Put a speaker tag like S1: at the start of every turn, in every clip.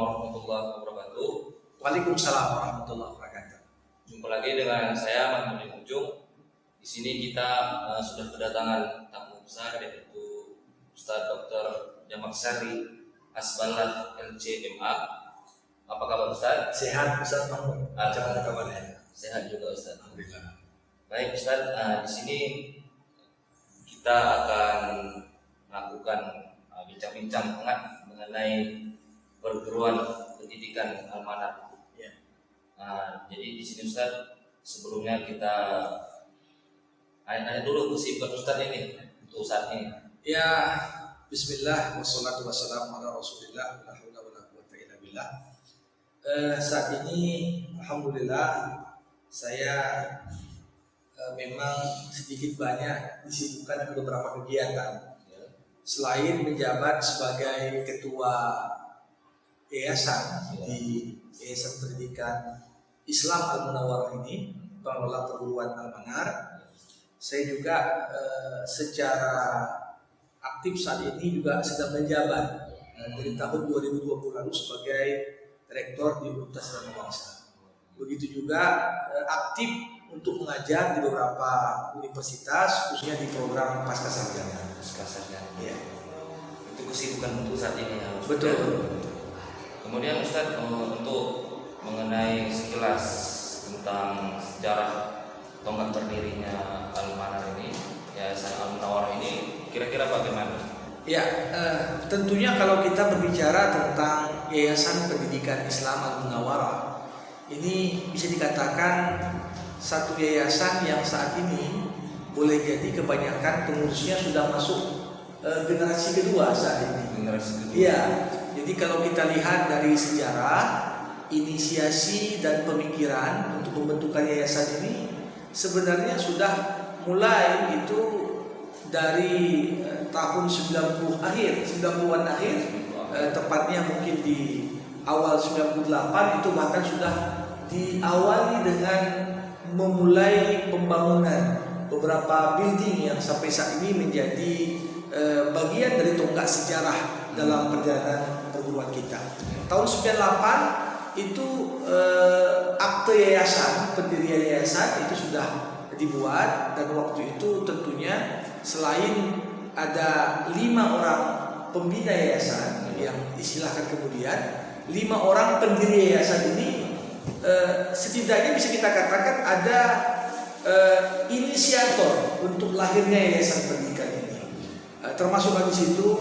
S1: warahmatullahi wabarakatuh.
S2: Waalaikumsalam warahmatullahi wabarakatuh.
S1: Jumpa lagi dengan saya Mahmud Ujung. Di sini kita sudah kedatangan tamu besar, yaitu Ustaz Dr. Jamak Sari Hasballah LCMA. Apa kabar Ustaz?
S2: Sehat Ustaz Mahmud. Bagaimana kabarnya?
S1: Sehat juga Ustaz.
S2: Alhamdulillah.
S1: Baik Ustaz, di sini kita akan melakukan bincang-bincang hangat mengenai perguruan pendidikan Al-Manar.
S2: Ya.
S1: Jadi di sini Ustaz, sebelumnya kita nanya dulu kesibukan Ustaz ini untuk saat ini.
S2: Ya, bismillah wassalatu wassalamu ala Rasulillah la haula wala quwwata illa billah. Saat ini alhamdulillah saya memang sedikit banyak disibukkan ke beberapa kegiatan. Selain menjabat sebagai ketua yayasan di Yayasan Pendidikan Islam Al-Munawwarah ini, pengelola perguruan Al-Manar, saya juga secara aktif saat ini juga sedang menjabat dari tahun 2020 lalu sebagai rektor di Universitas Bangsa. Begitu juga aktif untuk mengajar di beberapa universitas, khususnya di program pasca sarjana. Ya.
S1: Itu kesibukan untuk saat ini ya.
S2: Betul.
S1: Kemudian Ustaz, untuk mengenai sekilas tentang sejarah tonggak berdirinya Al-Manar ini, Yayasan Al-Munawwarah ini, kira-kira bagaimana?
S2: Ya, tentunya kalau kita berbicara tentang Yayasan Pendidikan Islam Al-Munawwarah, ini bisa dikatakan satu yayasan yang saat ini boleh jadi kebanyakan pengurusnya sudah masuk generasi kedua saat ini.
S1: Generasi kedua.
S2: Iya, jadi kalau kita lihat dari sejarah, inisiasi dan pemikiran untuk pembentukan yayasan ini sebenarnya sudah mulai itu dari tahun 90-an akhir, tepatnya mungkin di awal 98 itu bahkan sudah diawali dengan memulai pembangunan beberapa building yang sampai saat ini menjadi bagian dari tonggak sejarah dalam perjalanan perguruan kita. Tahun 98 itu akte yayasan, pendirian yayasan itu sudah dibuat, dan waktu itu tentunya selain ada 5 orang pembina yayasan yang istilahkan kemudian 5 orang pendiri yayasan ini, setidaknya bisa kita katakan ada inisiator untuk lahirnya yayasan pendidikan ini. Termasuk di situ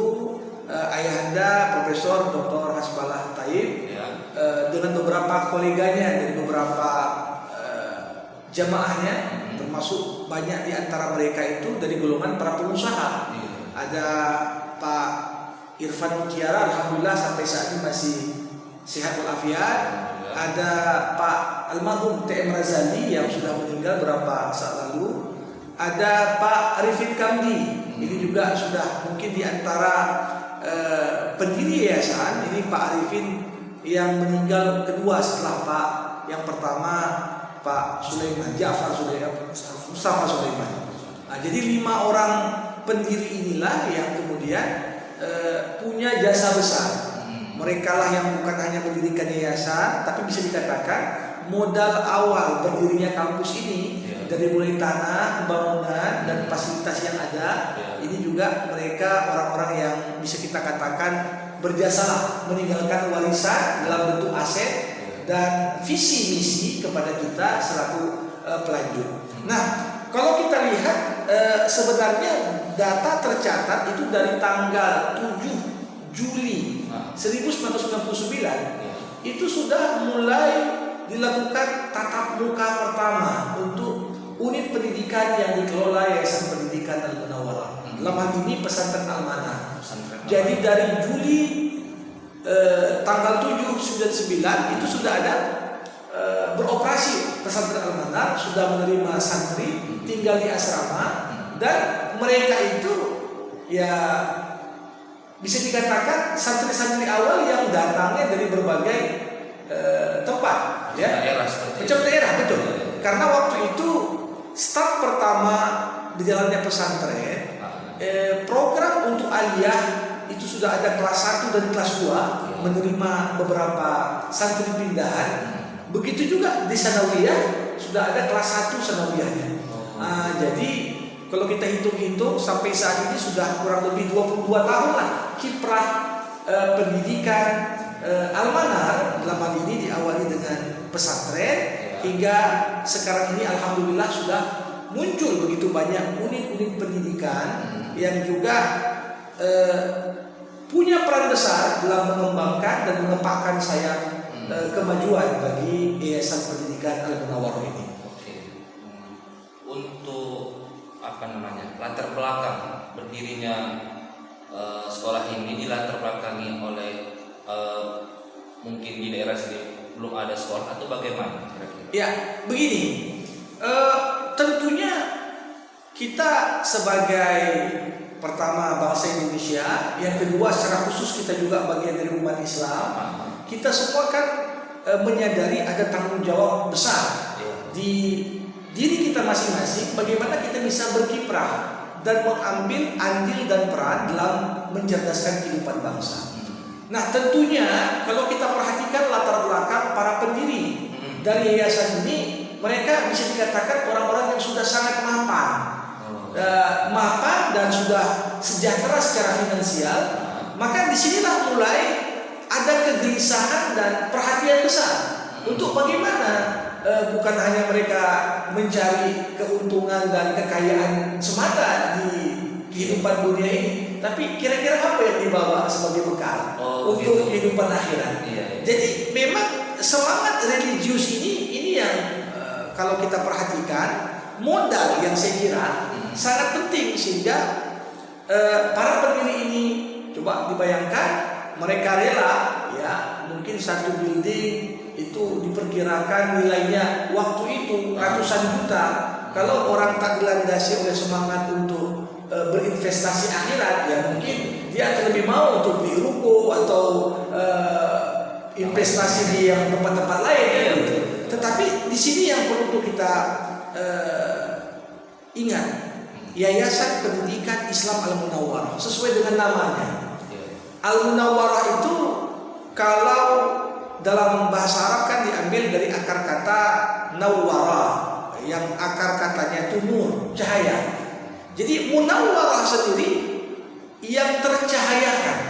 S2: ayahanda Profesor Dr. Hasballah Taib dengan beberapa koleganya dari beberapa jamaahnya, termasuk banyak di antara mereka itu dari golongan para pengusaha. Ada Pak Irfan Mutiara, alhamdulillah sampai saat ini masih sehat walafiat. Ada Pak almarhum TM Razali yang sudah meninggal beberapa saat lalu. Ada Pak Arifin Kamdi, ini juga sudah mungkin di antara pendiri yayasan. Ini Pak Arifin yang meninggal kedua setelah Pak yang pertama, Pak Sulaiman, Mustafa Sulaiman. Nah, jadi 5 orang pendiri inilah yang kemudian punya jasa besar. Mereka lah yang bukan hanya mendirikan yayasan, tapi bisa dikatakan modal awal berdirinya kampus ini, dari mulai tanah, pembangunan, dan fasilitas yang ada, ini juga mereka orang-orang yang bisa kita katakan berjasalah meninggalkan warisan dalam bentuk aset dan visi misi kepada kita selaku pelanjut. Nah, kalau kita lihat sebenarnya data tercatat itu dari tanggal 7 Juli 1999 itu sudah mulai dilakukan tatap muka pertama untuk unit pendidikan yang dikelola Yayasan Pendidikan Al-Munawwarah. Dalam hal ini pesantren Al-Manar. Jadi dari Juli tanggal 7/99 itu sudah ada beroperasi pesantren Al-Manar, sudah menerima santri tinggal di asrama, dan mereka itu ya bisa dikatakan santri-santri awal yang datangnya dari berbagai tempat, ya, macam daerah, betul. Karena waktu itu start pertama di jalannya pesantren, program untuk aliyah itu sudah ada kelas 1 dan kelas 2. menerima beberapa santri pindahan. Begitu juga di sanawiyah sudah ada kelas 1 sanawiyahnya. Jadi kalau kita hitung-hitung sampai saat ini sudah kurang lebih 22 tahun lah kiprah pendidikan Al-Manar. Dalam hal ini diawali dengan pesantren hingga sekarang ini alhamdulillah sudah muncul begitu banyak unit-unit pendidikan yang juga punya peran besar dalam mengembangkan dan mengepakkan sayap kemajuan bagi Yayasan Pendidikan Al-Munawwarah ini.
S1: Oke. Untuk latar belakang berdirinya sekolah ini dilatar belakangi oleh mungkin di daerah sini belum ada sekolah atau bagaimana kira-kira?
S2: Ya, begini. Tentunya kita sebagai pertama bangsa Indonesia, yang kedua secara khusus kita juga bagian dari umat Islam. Kita semua kan menyadari ada tanggung jawab besar di diri kita masing-masing. Bagaimana kita bisa berkiprah dan mengambil andil dan peran dalam mencerdaskan kehidupan bangsa. Nah, tentunya kalau kita perhatikan latar belakang para pendiri dari yayasan ini, mereka bisa dikatakan orang-orang yang sudah sangat mapan dan sudah sejahtera secara finansial. Maka disinilah mulai ada kegelisahan dan perhatian besar untuk bagaimana bukan hanya mereka mencari keuntungan dan kekayaan semata di kehidupan dunia ini, tapi kira-kira apa yang dibawa sebagai bekal untuk kehidupan akhirat. Jadi memang semangat religius ini yang kalau kita perhatikan modal yang saya kira sangat penting, sehingga para pendiri ini coba dibayangkan mereka rela mungkin satu building itu diperkirakan nilainya waktu itu ratusan juta. Kalau orang tak dilandasi oleh semangat untuk berinvestasi akhirat, ya mungkin dia akan lebih mau untuk beli ruko atau investasi di yang tempat-tempat lain. Tetapi di sini yang perlu untuk kita ingat, Yayasan Pendidikan Islam Al-Munawwarah sesuai dengan namanya. Al-Munawwarah itu kalau dalam bahasa Arab kan diambil dari akar kata nawwara, yang akar katanya itu nur, cahaya. Jadi munawwarah sendiri yang tercahayakan,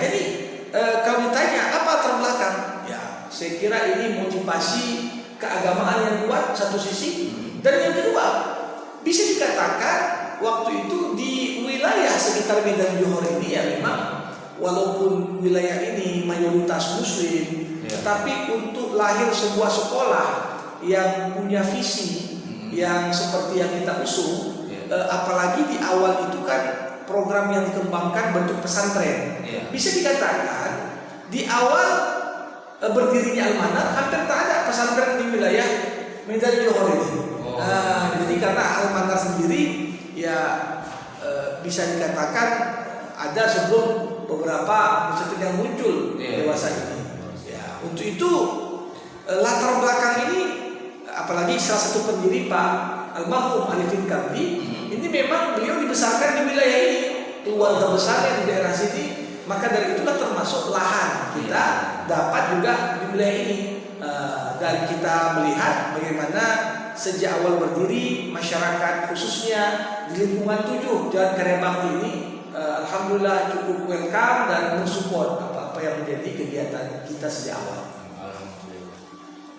S2: Jadi kalau ditanya apa terbelakang, ya saya kira ini motivasi keagamaan yang kuat satu sisi, dan yang kedua bisa dikatakan waktu itu di wilayah sekitar Medan Johor ini ya memang walaupun wilayah ini mayoritas muslim, tetapi untuk lahir sebuah sekolah yang punya visi yang seperti yang kita usung, apalagi di awal itu kan program yang dikembangkan bentuk pesantren. Bisa dikatakan di awal berdirinya Al-Manar hampir tak ada pesantren di wilayah Medan Johor ini. Jadi karena Al-Manar sendiri bisa dikatakan ada sebelum beberapa pesantren yang muncul dewasa ini. Untuk itu latar belakang ini, apalagi salah satu pendiri Pak Almarhum Arifin Kamdi, ini memang beliau dibesarkan di wilayah ini, keluarga besarnya di daerah sini. Maka dari itulah termasuk lahan kita dapat juga di wilayah ini. Dan kita melihat bagaimana sejak awal berdiri masyarakat khususnya di lingkungan 7 Jalan Karya Bakti ini alhamdulillah cukup welcome dan mensupport apa yang menjadi kegiatan kita sejak awal.
S1: Alhamdulillah.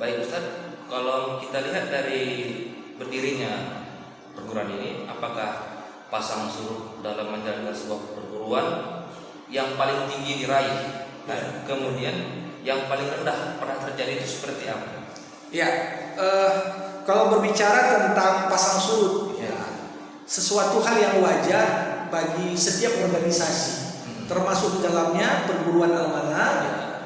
S1: Baik Ustaz, kalau kita lihat dari berdirinya perguruan ini, apakah pasang surut dalam menjalankan sebuah perguruan yang paling tinggi diraih, dan kemudian yang paling rendah pernah terjadi itu seperti apa?
S2: Kalau berbicara tentang pasang surut, sesuatu hal yang wajar bagi setiap organisasi, termasuk di dalamnya perguruan Al-Manar,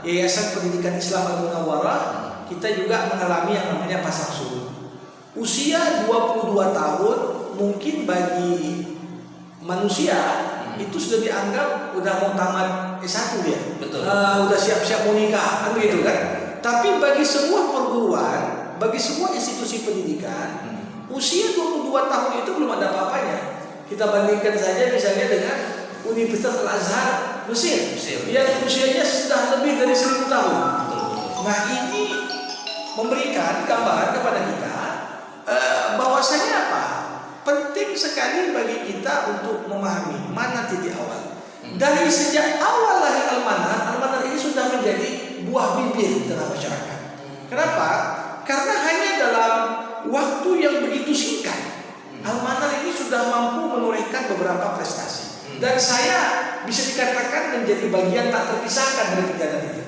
S2: Yayasan Pendidikan Islam Al-Munawwarah, kita juga mengalami yang namanya pasang surut. Usia 22 tahun mungkin bagi manusia itu sudah dianggap udah mau tamat S1 dia.
S1: Betul.
S2: Udah siap-siap mau nikah, kan begitu kan? Tapi bagi semua perguruan, bagi semua institusi pendidikan, usia 22 tahun itu belum ada apa-apanya. Kita bandingkan saja misalnya dengan Universitas Al-Azhar Mesir,
S1: Mesir.
S2: yang usianya sudah lebih dari 1000 tahun.
S1: Betul.
S2: Nah ini memberikan gambaran kepada kita bahwasanya apa? Penting sekali bagi kita untuk memahami mana titik awal. Dari sejak awal lahir Al-Manar ini sudah menjadi buah bibir di tengah masyarakat. Kenapa? Karena hanya dalam waktu yang begitu singkat, Al-Manar ini sudah mampu menorehkan beberapa prestasi. Dan saya bisa dikatakan menjadi bagian tak terpisahkan dari perjalanan itu.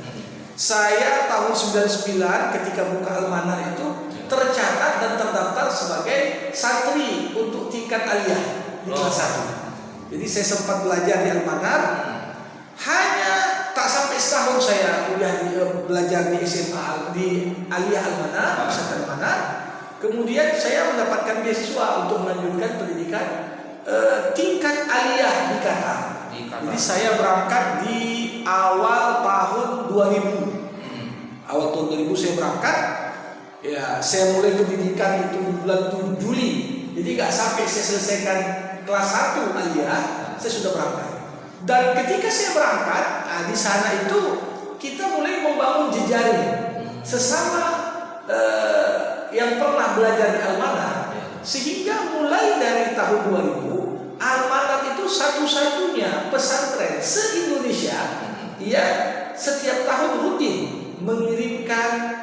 S2: Saya tahun 99 ketika buka Al-Manar itu tercatat dan terdaftar sebagai santri untuk tingkat aliyah di kelas 1. Jadi saya sempat belajar di Al-Manar. Hanya tak sampai setahun saya belajar di SMA di aliyah Al-Manar, pesantren Al-Manar. Kemudian saya mendapatkan beasiswa untuk melanjutkan pendidikan tingkat aliyah di Qatar. Jadi saya berangkat di awal tahun 2000. Awal tahun 2000 saya berangkat. Ya, saya mulai pendidikan itu di bulan Juli. Jadi nggak sampai saya selesaikan kelas 1 aliyah, saya sudah berangkat. Dan ketika saya berangkat, di sana itu kita mulai membangun jejaring sesama yang pernah belajar di Al-Manar, sehingga mulai dari tahun 2000 Al-Manar itu satu-satunya pesantren se-Indonesia yang setiap tahun rutin mengirimkan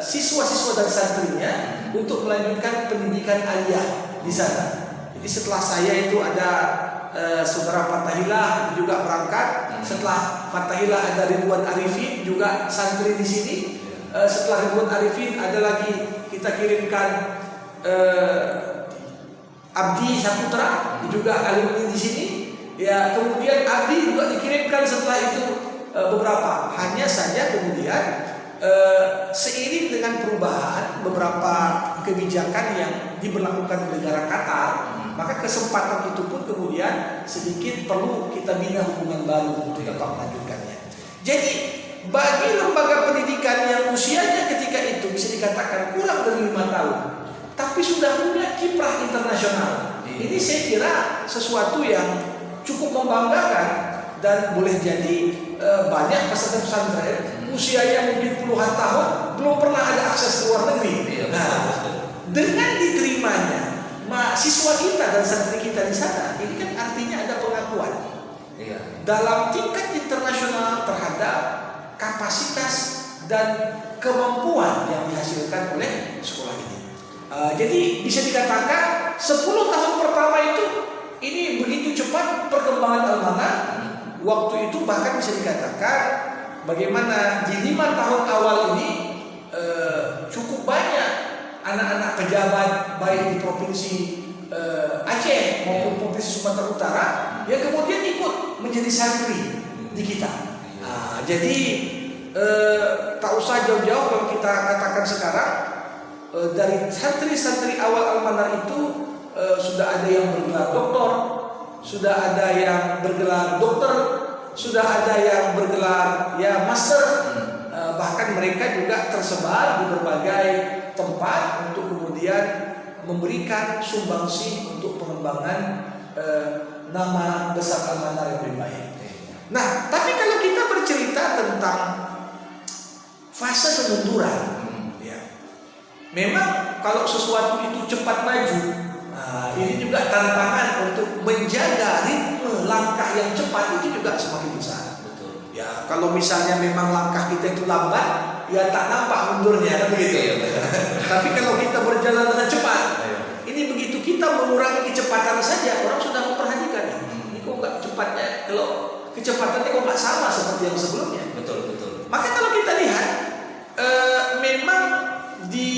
S2: siswa-siswa dan santrinya untuk melanjutkan pendidikan aliyah di sana. Jadi setelah saya itu ada saudara Fathahillah juga berangkat. Setelah Fathahillah ada Ridwan Arifin juga santri di sini. Setelah Ridwan Arifin ada lagi kita kirimkan Abdi Saputra juga alumni di sini. Ya, kemudian Abdi juga dikirimkan setelah itu beberapa. Hanya saja kemudian seiring dengan perubahan beberapa kebijakan yang diberlakukan di negara Qatar, maka kesempatan itu pun kemudian sedikit perlu kita bina hubungan baru untuk dapat melanjutkannya. Jadi bagi lembaga pendidikan yang usianya ketika itu bisa dikatakan kurang dari 5 tahun, tapi sudah punya kiprah internasional, ini saya kira sesuatu yang cukup membanggakan dan boleh jadi banyak pesantren-pesantren usianya mungkin puluhan tahun belum pernah ada akses ke luar negeri. Nah, dengan diterimanya mahasiswa kita dan santri kita di sana, ini kan artinya ada pengakuan dalam tingkat internasional terhadap kapasitas dan kemampuan yang dihasilkan oleh sekolah ini. Jadi bisa dikatakan 10 tahun pertama itu ini begitu cepat perkembangan Al-Manar. Waktu itu bahkan bisa dikatakan bagaimana di 5 tahun awal ini cukup banyak anak-anak pejabat baik di provinsi Aceh maupun provinsi Sumatera Utara yang kemudian ikut menjadi santri di kita. Jadi tak usah jauh-jauh kalau kita katakan sekarang dari santri-santri awal Al-Manar itu sudah ada yang bergelar doktor, sudah ada yang bergelar dokter, sudah ada yang bergelar master, bahkan mereka juga tersebar di berbagai tempat untuk kemudian memberikan sumbangsi untuk pengembangan nama besar Al-Manar yang lebih baik. Nah, tapi kalau kita bercerita tentang fase kemunduran, memang kalau sesuatu itu cepat maju, ini juga tantangan untuk menjaga ritme langkah yang cepat itu juga semakin besar.
S1: Betul.
S2: Ya, kalau misalnya memang langkah kita itu lambat, ya tak nampak mundurnya, kan begitu. Tapi kalau kita berjalan dengan cepat, ini begitu kita mengurangi kecepatan saja, orang sudah memperhatikan. Ini kok nggak cepatnya? Kalau kecepatannya kok nggak sama seperti yang sebelumnya?
S1: Betul.
S2: Maka kalau kita lihat, memang di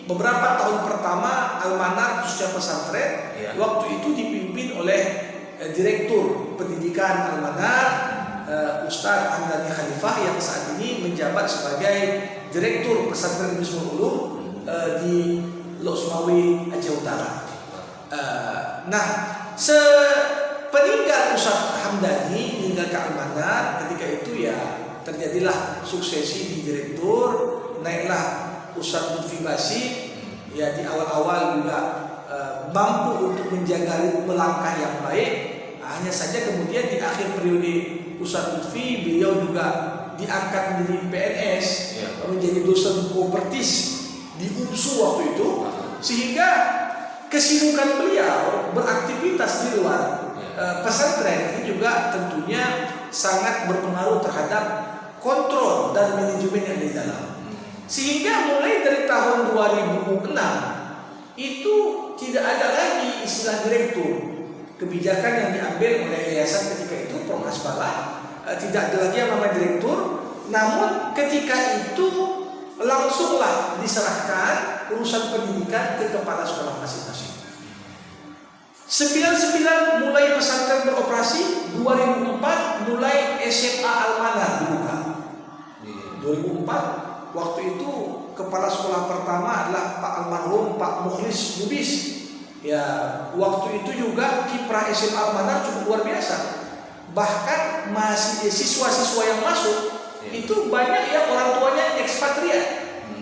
S2: beberapa tahun pertama Al-Manar khususnya pesantren waktu itu dipimpin oleh Direktur Pendidikan Al-Manar Ustadz Hamdani Khalifah yang saat ini menjabat sebagai Direktur Pesantren Nurul Ulum di Lok Sumawi Aceh Utara. Nah, sepeninggal Ustadz Hamdani meninggalkan Al-Manar, ketika itu ya terjadilah suksesi di direktur, naiklah Ustadz Lutfi Basi, ya di awal-awal juga mampu untuk menjaga ritme langkah yang baik. Hanya saja kemudian di akhir periode Ustaz Lutfi, beliau juga diangkat menjadi PNS, menjadi dosen kopertis di UNSU waktu itu, sehingga kesibukan beliau beraktivitas di luar pesantren ini juga tentunya sangat berpengaruh terhadap kontrol dan manajemen yang di dalam. Sehingga mulai dari tahun 2006 itu tidak ada lagi istilah direktur. Kebijakan yang diambil oleh yayasan ketika itu Prof. Hasballah, tidak ada lagi yang namanya direktur. Namun ketika itu langsunglah diserahkan urusan pendidikan ke kepala sekolah masing-masing. 99 mulai pesantren beroperasi, 2004 mulai SMA Al-Manar dibuka. 2004 waktu itu kepala sekolah pertama adalah Pak Almarhum Pak Mukhlis Lubis. Ya, waktu itu juga kiprah SMA Al-Manar cukup luar biasa. Bahkan masih siswa-siswa yang masuk itu banyak yang orang tuanya ekspatriat.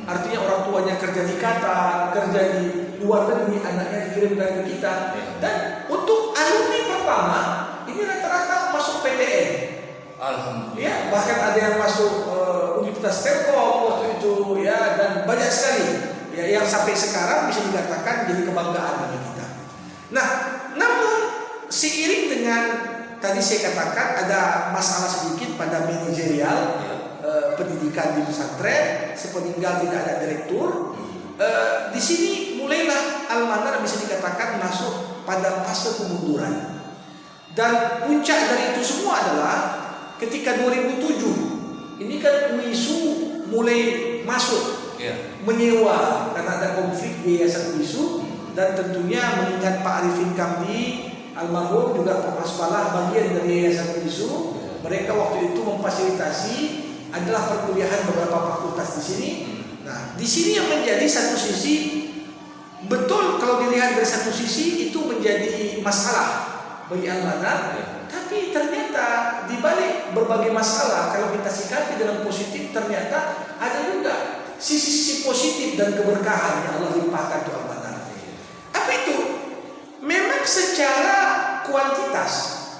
S2: Artinya orang tuanya kerja di Qatar, kerja di luar negeri, anaknya dikirimkan ke kita. Dan untuk alumni pertama ini rata-rata masuk PTN. Alhamdulillah. Ya, bahkan ada yang masuk Universitas Telkom waktu itu, ya, dan banyak sekali ya yang sampai sekarang bisa dikatakan jadi kebanggaan bagi kita. Nah, namun seiring dengan tadi saya katakan ada masalah sedikit pada manajerial pendidikan di pesantren, sepeninggal tidak ada direktur. Di sini mulailah Al-Manar bisa dikatakan masuk pada fase kemunduran. Dan puncak dari itu semua adalah ketika 2007 ini kan UISU mulai masuk menyewa karena ada konflik di yayasan UISU, dan tentunya mengingat Pak Arifin Kamdi almarhum juga Prof. Hasballah bagian dari yayasan UISU, mereka waktu itu memfasilitasi adalah perkuliahan beberapa fakultas di sini. Nah, di sini yang menjadi satu sisi betul kalau dilihat dari satu sisi itu menjadi masalah bagi Al-Manar, tapi ternyata di balik berbagai masalah kalau kita sikapi dengan positif ternyata ada juga sisi-sisi positif dan keberkahan yang Allah limpahkan untuk Al-Manar. Apa itu? Memang secara kuantitas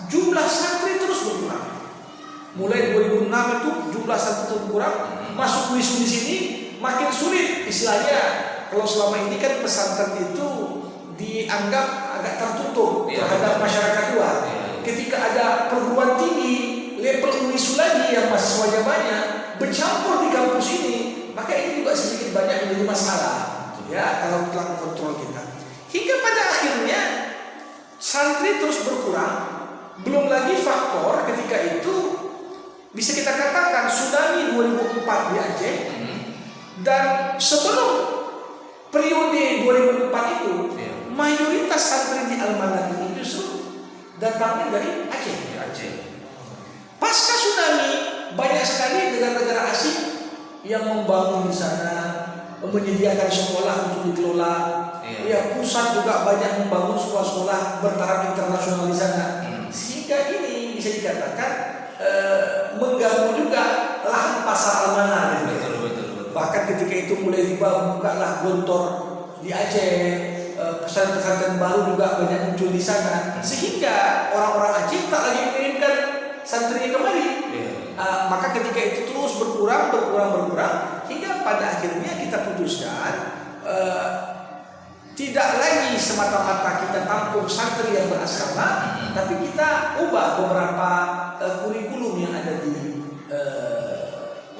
S2: jumlah santri terus berkurang. Mulai 2006 itu jumlah santri terus berkurang, masuk UISU di sini makin sulit istilahnya. Kalau selama ini kan pesantren itu dianggap agak tertutup terhadap masyarakat luar. Ketika ada perguruan tinggi level UISU lagi yang mahasiswanya banyak bercampur di kampus ini, maka ini juga sedikit banyak menjadi masalah ya kalau telah kontrol kita. Hingga pada akhirnya santri terus berkurang. Belum lagi faktor ketika itu bisa kita katakan tsunami 2004 di Aceh, dan sebelum periode 2004 itu mayoritas santri di Al-Manar ini justru datangnya dari Aceh. Pasca tsunami banyak sekali negara-negara asing yang membangun di sana, menyediakan sekolah untuk dikelola. Ya, pusat juga banyak membangun sekolah-sekolah bertaraf internasional di sana. Sehingga ini bisa dikatakan mengganggu juga lahan pasar Al-Manar. Betul. Bahkan ketika itu mulai dibukalah gontor di Aceh, pesantren-pesantren baru juga banyak muncul di sana, sehingga orang-orang Aceh tak lagi mengirimkan santrinya kemari. Maka ketika itu terus berkurang hingga pada akhirnya kita putuskan tidak lagi semata-mata kita tampung santri yang berasrama, tapi kita ubah beberapa kurikulum yang ada di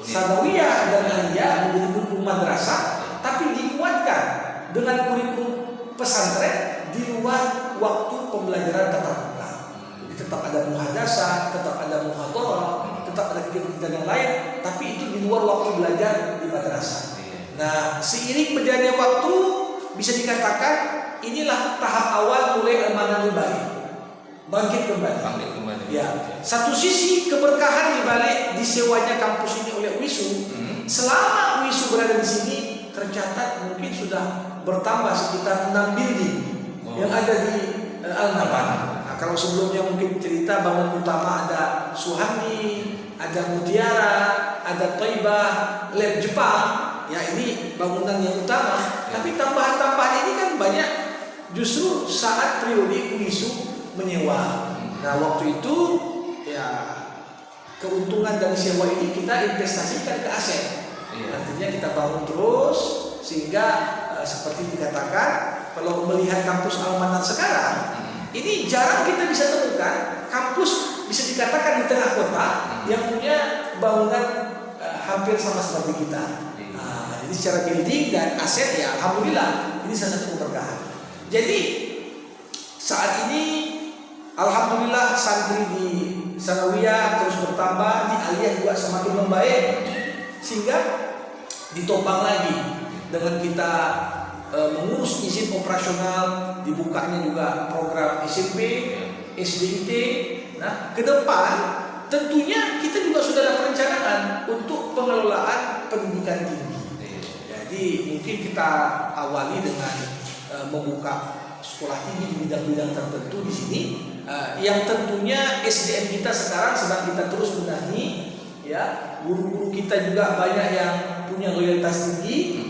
S2: Sanawiyah dan Aliyah menjadi kurikulum madrasah, tapi dikuatkan dengan kurikulum pesantren di luar waktu pembelajaran tatap muka. Jadi tetap ada muhadasah, tetap ada muhadharah, tetap ada kegiatan yang lain, tapi itu di luar waktu belajar di madrasah. Nah, seiring berjalannya waktu bisa dikatakan inilah tahap awal mulai Al-Manar bangkit kembali. Ya, satu sisi keberkahan di balik disewanya kampus ini oleh UISU. Selama UISU berada di sini tercatat mungkin sudah bertambah sekitar 6 building yang ada di Al-Manar. Nah, kalau sebelumnya mungkin cerita bangunan utama ada Suhandi, ada Mutiara, ada Thaibah, Lab Jepang. Ya, ini bangunan yang utama. Tapi tambahan-tambahan ini kan banyak justru saat periode UISU menyewa. Nah waktu itu ya keuntungan dari sewa ini kita investasikan ke aset. Artinya kita bangun terus sehingga seperti dikatakan kalau melihat kampus Al-Manar sekarang ini jarang kita bisa temukan kampus bisa dikatakan di tengah kota yang punya bangunan hampir sama seperti kita. Jadi secara building dan aset ya alhamdulillah ini salah satu keberkahan. Jadi saat ini alhamdulillah santri di Sanawiyah terus bertambah, di Aliyah juga semakin membaik sehingga ditopang lagi dengan kita mengurus izin operasional, dibukanya juga program SMP, SDIT. Nah, ke depan tentunya kita juga sudah ada perencanaan untuk pengelolaan pendidikan tinggi. Jadi mungkin kita awali dengan membuka sekolah tinggi di bidang-bidang tertentu di sini, yang tentunya SDM kita sekarang sedang kita terus benahi, ya guru-guru kita juga banyak yang punya loyalitas tinggi.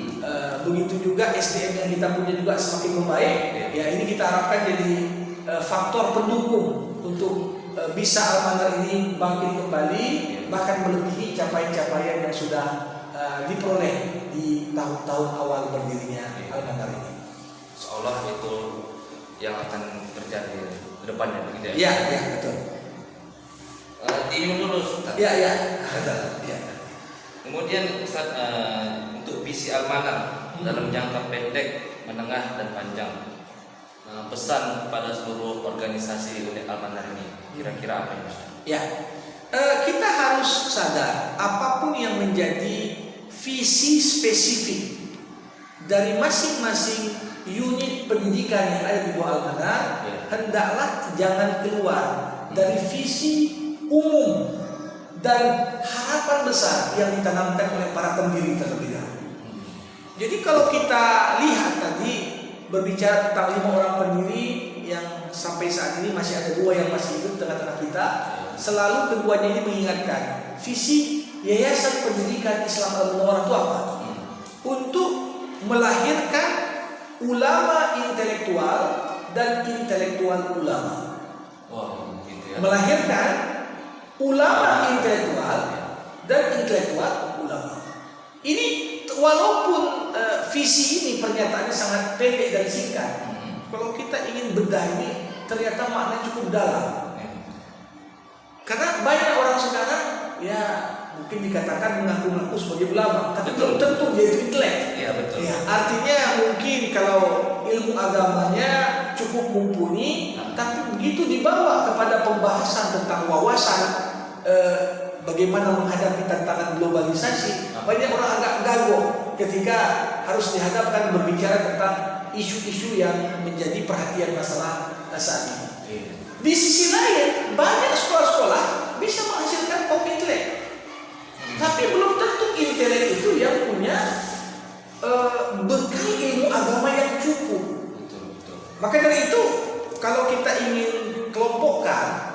S2: Begitu juga SDM yang kita punya juga semakin membaik. Ya ini kita harapkan jadi faktor pendukung untuk bisa Al-Manar ini bangkit kembali, bahkan melebihi capaian-capaian yang sudah diperoleh di tahun-tahun awal berdirinya Al-Manar ini.
S1: Seolah itu yang akan terjadi ke depannya begitu ya?
S2: Iya, iya betul.
S1: Ini dulu Ustaz.
S2: Iya, iya.
S1: Kemudian Ustaz, untuk visi Al-Manar dalam jangka pendek, menengah dan panjang, pesan kepada seluruh organisasi unit Al-Manar ini kira-kira apa ya Ustaz?
S2: Ya, kita harus sadar apapun yang menjadi visi spesifik dari masing-masing unit pendidikan yang ada di bawah Al-Manar, hendaklah jangan keluar dari visi umum dan harapan besar yang ditanamkan oleh para pendiri terlebih dahulu. Jadi kalau kita lihat tadi berbicara tentang 5 orang pendiri yang sampai saat ini masih ada 2 yang masih hidup tengah-tengah kita, selalu keduanya ini mengingatkan visi Yayasan Pendidikan Islam Al-Munawwarah itu apa? Untuk melahirkan ulama intelektual dan intelektual ulama.
S1: Wow, gitu ya.
S2: Melahirkan ulama intelektual dan intelektual ulama. Ini walaupun visi ini pernyataannya sangat pendek dan singkat, kalau kita ingin bedah ini ternyata maknanya cukup dalam. Karena banyak orang sekarang ya mungkin dikatakan mengaku-ngaku sebagai ulama, tapi belum tentu dia itu intelek.
S1: Iya betul.
S2: Ya, artinya mungkin kalau ilmu agamanya cukup mumpuni, tapi begitu dibawa kepada pembahasan tentang wawasan bagaimana menghadapi tantangan globalisasi, banyak orang agak gagap ketika harus dihadapkan berbicara tentang isu-isu yang menjadi perhatian masalah saat ini. Di sisi lain, banyak sekolah-sekolah bisa menghasilkan kaum intelek, tapi belum tentu intelek itu yang punya bekal ilmu agama yang cukup. Maka dari itu, kalau kita ingin kelompokkan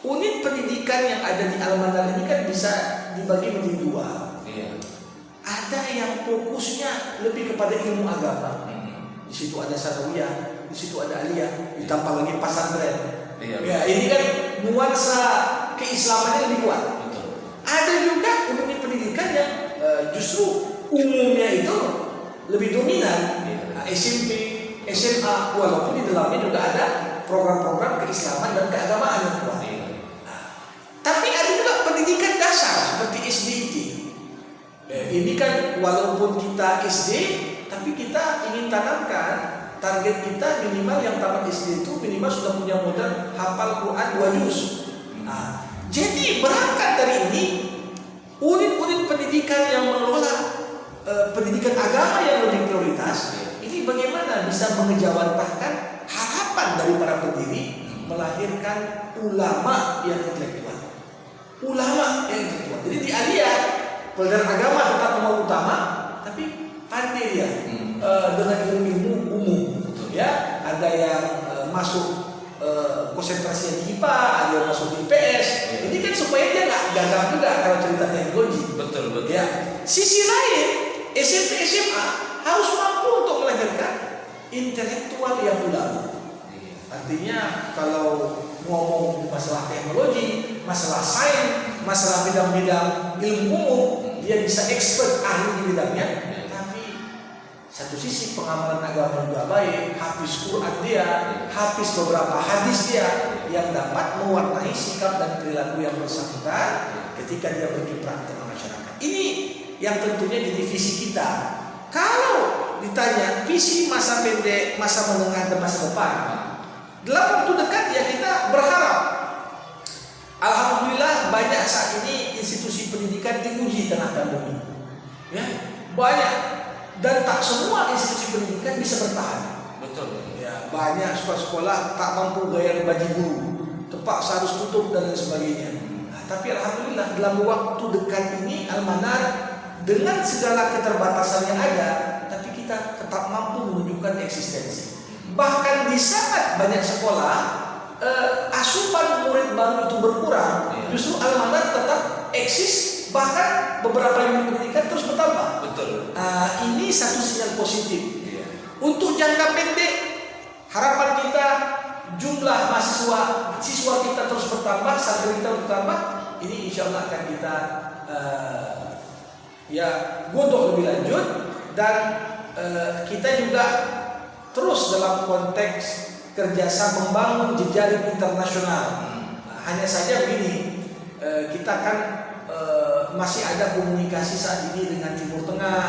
S2: unit pendidikan yang ada di Al-Manar ini kan bisa dibagi menjadi 2. Ada yang fokusnya lebih kepada ilmu agama. Di situ ada Sanawiyah, di situ ada Aliyah, ditambah lagi pesantren. Ya, ini kan nuansa keislamannya lebih kuat. Ada juga unit pendidikan yang justru umumnya itu lebih dominan. SMP, SMA, walaupun di dalamnya juga ada program-program keislaman dan keagamaan yang kuat. Tapi ada juga pendidikan dasar seperti SDIT. Ini kan walaupun kita SD, tapi kita ingin tanamkan target kita minimal yang tamat SD itu minimal sudah punya modal hafal Quran 2 juz. Jadi berangkat dari ini, unit-unit pendidikan yang mengelola pendidikan agama yang lebih prioritas, ini bagaimana bisa mengejawantahkan harapan dari para pendiri melahirkan ulama yang intelektual. Ulama yang intelektual. Jadi di Aliyah pelajaran agama tetap nomor utama, tapi pandai dia dengan ilmu umum. Ya, ada yang masuk konsentrasinya di IPA, ada yang masuk di IPS. Ini kan supaya dia nggak gagal juga kalau cerita teknologi.
S1: Betul.
S2: Ya, sisi lain SMP SMA harus mampu untuk melahirkan intelektual yang ulama. Artinya kalau ngomong masalah teknologi, masalah sains, masalah bidang-bidang ilmu umum, dia bisa expert ahli di bidangnya. Tapi satu sisi pengamalan agama juga baik, hafiz Quran dia, hafiz beberapa hadis dia, yang dapat mewarnai sikap dan perilaku yang bersangkutan ketika dia berkiprah di tengah masyarakat. Ini yang tentunya jadi visi kita. Kalau ditanya visi masa pendek, masa menengah, dan masa depan, dalam waktu dekat ya kita berharap, alhamdulillah banyak saat ini institusi pendidikan diuji tengah pandemi, ya banyak, dan tak semua institusi pendidikan bisa bertahan.
S1: Betul.
S2: Ya, banyak sekolah-sekolah tak mampu bayar gaji guru, terpaksa harus tutup dan lain sebagainya. Nah, tapi alhamdulillah dalam waktu dekat ini Al-Manar dengan segala keterbatasan yang ada, tapi kita tetap mampu menunjukkan eksistensi. Bahkan di saat banyak sekolah asupan murid baru itu berkurang, justru Al-Manar tetap eksis, bahkan beberapa yang pendidikan terus bertambah.
S1: Betul.
S2: Ini satu sinyal positif. Untuk jangka pendek, harapan kita jumlah siswa kita terus bertambah, santri kita bertambah. Ini insya Allah akan kita godok lebih lanjut, dan kita juga terus dalam konteks kerjasama membangun jejaring internasional. Hanya saja begini, kita kan masih ada komunikasi saat ini dengan Timur Tengah,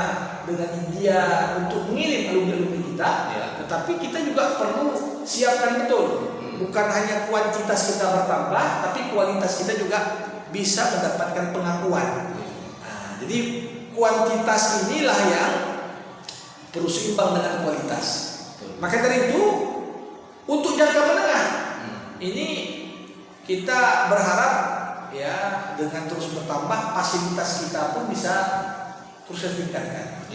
S2: dengan India untuk mengirim alumni-alumni kita, tetapi kita juga perlu siapkan betul. Bukan hanya kuantitas kita bertambah, tapi kualitas kita juga bisa mendapatkan pengakuan. Jadi kuantitas inilah yang perlu seimbang dengan kualitas. Maka dari itu, untuk jangka menengah ini kita berharap ya dengan terus bertambah fasilitas kita pun bisa terus ditingkatkan.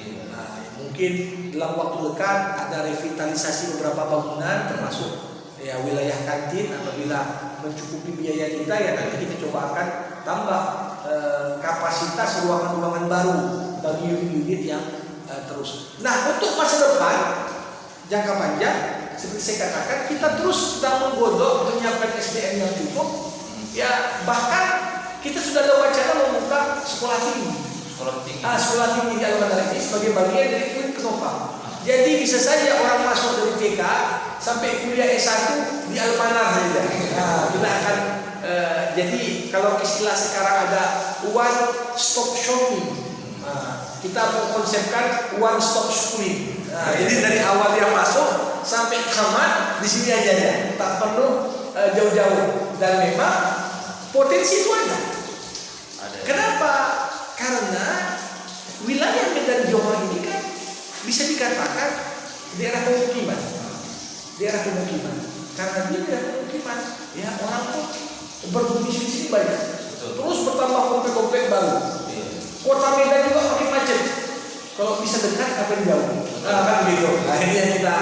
S2: Mungkin dalam waktu dekat ada revitalisasi beberapa bangunan, termasuk ya wilayah kantin. Apabila mencukupi biaya kita, ya nanti kita coba akan tambah kapasitas ruangan-ruangan baru bagi unit-unit yang terus. Nah, untuk masa depan jangka panjang, seperti saya katakan, kita terus sedang menggodok menyiapkan SDM yang cukup. Ya, bahkan kita sudah ada wacana membuka sekolah tinggi. Sekolah tinggi di Al-Manar ini sebagai bagian dari kulit penopang. Jadi bisa saja orang masuk dari TK sampai kuliah S1 di Al-Manar saja. Kita akan jadi kalau istilah sekarang ada one stop shopping. Kita mengkonsepkan one stop schooling. Jadi dari awal dia masuk sampai tamat di sini aja ya, tak perlu jauh-jauh. Dan memang potensi itu ada. Kenapa? Karena wilayah Medan Johor ini kan bisa dikatakan daerah pemukiman. Karena dia daerah pemukiman, ya orang pun berdomisili di sini banyak. Terus bertambah komplek-komplek baru. Kota Medan juga makin macet. Kalau bisa dekat, akan jauh. Kan gitu. Nah, ini yang kita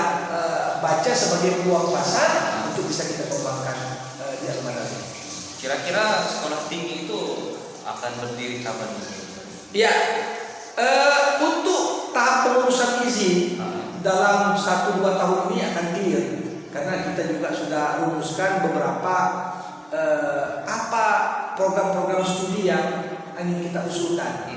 S2: baca sebagai peluang pasar untuk bisa kita kembangkan di Al-Manar.
S1: Kira-kira sekolah tinggi itu akan berdiri kapan?
S2: Ya, untuk tahap pengurusan izin dalam 1-2 tahun ini akan clear, karena kita juga sudah rumuskan beberapa apa program-program studi yang ingin kita usulkan.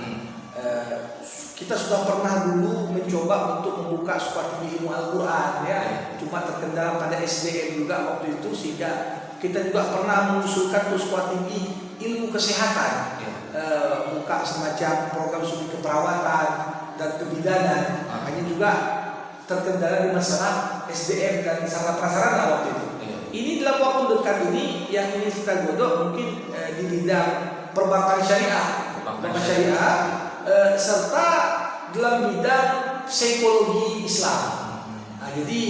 S2: Kita sudah pernah dulu mencoba untuk membuka sekolah tinggi ilmu Al-Quran, ya, cuma terkendala pada SDM juga waktu itu, sehingga kita juga pernah mengusulkan untuk sekolah tinggi ilmu kesehatan, buka semacam program studi keperawatan dan kebidanan. Hanya juga terkendala di masalah SDM dan sarana prasarana waktu itu. Ini dalam waktu dekat ini yang ingin kita godok mungkin di bidang perbankan syariah, serta dalam bidang psikologi Islam. Jadi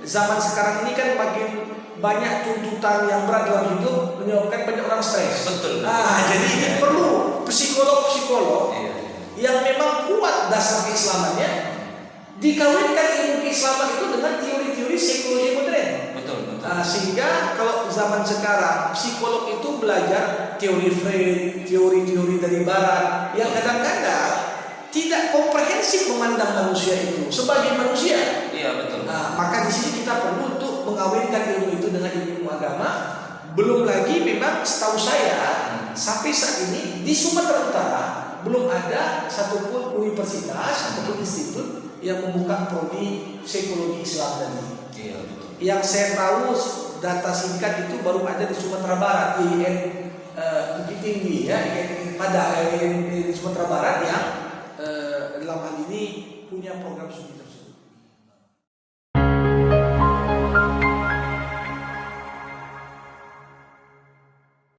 S2: zaman sekarang ini kan makin banyak tuntutan yang berat dalam hidup, menyebabkan banyak orang stres.
S1: Betul.
S2: Jadi ini perlu psikolog-psikolog yang memang kuat dasar keislamannya, dikawinkan ilmu keislaman itu dengan teori-teori psikologi modern.
S1: Betul.
S2: Sehingga kalau zaman sekarang psikolog itu belajar teori Freud, teori-teori dari barat yang kadang-kadang tidak komprehensif memandang manusia itu sebagai manusia.
S1: Iya, betul.
S2: Maka di sini kita perlu untuk mengawinkan ilmu itu dengan ilmu agama. Belum lagi memang setahu saya sampai saat ini di Sumatera Utara belum ada satupun universitas ataupun institut yang membuka prodi psikologi Islam tadi.
S1: Iya, betul.
S2: Yang saya tahu data singkat itu baru ada di Sumatera Barat, IAIN Bukit Tinggi ya, IAIN di Sumatera Barat yang dalam hal ini punya program studi tersebut.